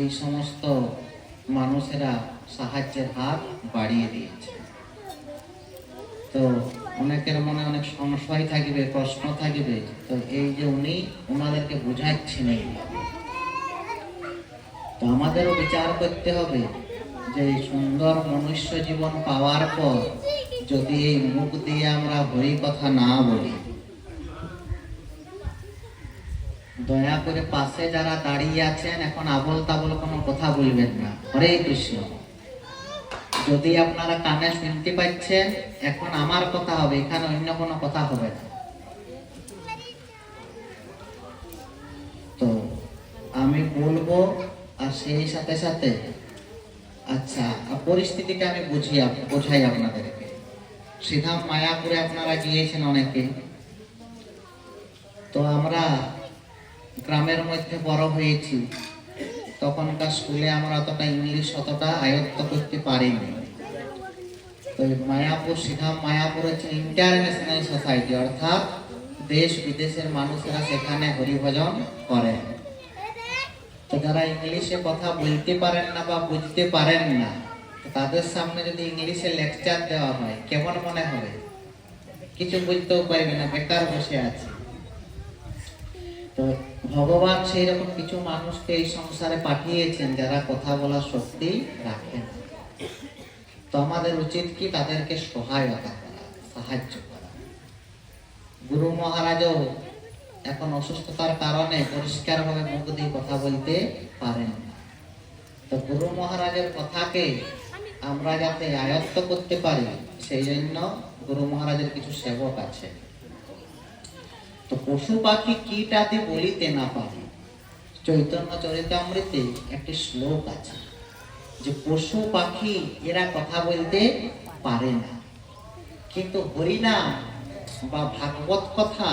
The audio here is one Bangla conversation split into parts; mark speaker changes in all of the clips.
Speaker 1: এই সমস্ত মানুষেরা সাহায্যের হাত বাড়িয়ে দিয়েছে। তো অনেকের মনে অনেক সংশয় থাকবে, প্রশ্ন থাকবে, তো এই যে উনি ওনাদেরকে বুঝাচ্ছেন, তো আমাদেরও বিচার করতে হবে যে এই সুন্দর মনুষ্য জীবন পাওয়ার পর যদি এই মুখ দিয়ে আমরা হরি কথা না বলি, দয়া করে পাশে যারা দাঁড়িয়ে আছেন এখন আবল তাবল কোনো কথা বলবেন না। হরে কৃষ্ণ। যদি আপনারা কানে শুনতে পাচ্ছেন, এখন আমার কথা হবে, এখানে অন্য কোনো কথা হবে না। তো আমি বলবো, আর সেই সাথে সাথে আচ্ছা পরিস্থিতিটা আমি বোঝাই আপনাদেরকে। সিধা মায়াপুরে আপনারা গিয়েছেন অনেকে। তো আমরা গ্রামের মধ্যে বড় হয়েছি, তখনকার স্কুলে আমরা অতটা ইংলিশ অতটা আয়ত্ত করতে পারিনি। তো মায়াপুর, সিধা মায়াপুর হচ্ছে ইন্টারন্যাশনাল সোসাইটি, অর্থাৎ দেশ বিদেশের মানুষেরা সেখানে হরিভজন করেন। তো যারা ইংলিশে কথা বলতে পারেন না বা বুঝতে পারেন না, তাদের সামনে যদি ইংলিশে লেকচার দেওয়া হয় কেমন মনে হবে? কিছু বুঝতেও পারবে না, বেকার বসে আছে। তো ভগবান সেই রকম কিছু মানুষকে এই সংসারে পাঠিয়েছেন যারা কথা বলার শক্তি রাখেন। তো আমাদের উচিত কি তাদেরকে সহায়তা করা, সাহায্য করা। গুরু মহারাজও এখন অসুস্থতার কারণে পরিষ্কার ভাবে মুখ দিয়ে কথা বলতে পারেন না। তো গুরু মহারাজের কথাকে আমরা যাতে আয়ত্ত করতে পারি, সেই জন্য গুরু মহারাজের কিছু সেবক আছে। তো পশু পাখি কীটাতে বলিতে না পারে, চৈতন্য চরিতামৃতে একটি শ্লোক আছে যে পশু পাখি এরা কথা বলতে পারে না, কিন্তু হরিনাম বা ভাগবত কথা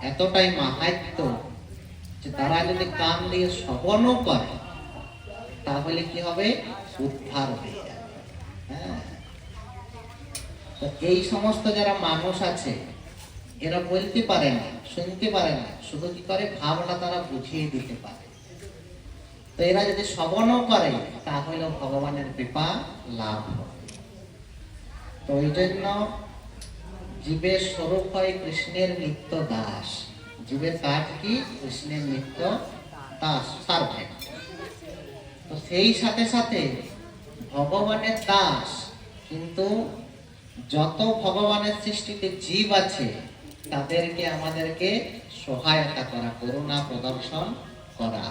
Speaker 1: এতটাই মাহাত্ম্য যে তারা যদি কান দিয়ে শ্রবণও করে তাহলে কি হবে? উদ্ধার হয়ে যাবে। হ্যাঁ, তো এই সমস্ত যারা মানুষ আছে এরা বলতে পারে না, শুনতে পারে না, শুধু কি করে ভাবনা তারা বুঝিয়ে দিতে পারে। তো এরা যদি শ্রবণও করে তাহলে ভগবানের কৃপা লাভ হবে। তো ওই জন্য জীবের স্বরূপ হয় কৃষ্ণের নিত্য দাস। জীবের কাজ কি? কৃষ্ণের নিত্য দাস, সার্ভেন্ট। তো সেই সাথে সাথে ভগবানের দাস, কিন্তু যত ভগবানের সৃষ্টিতে জীব আছে তাদেরকে আমাদেরকে সহায়তা করা, করুণা প্রদর্শন করা।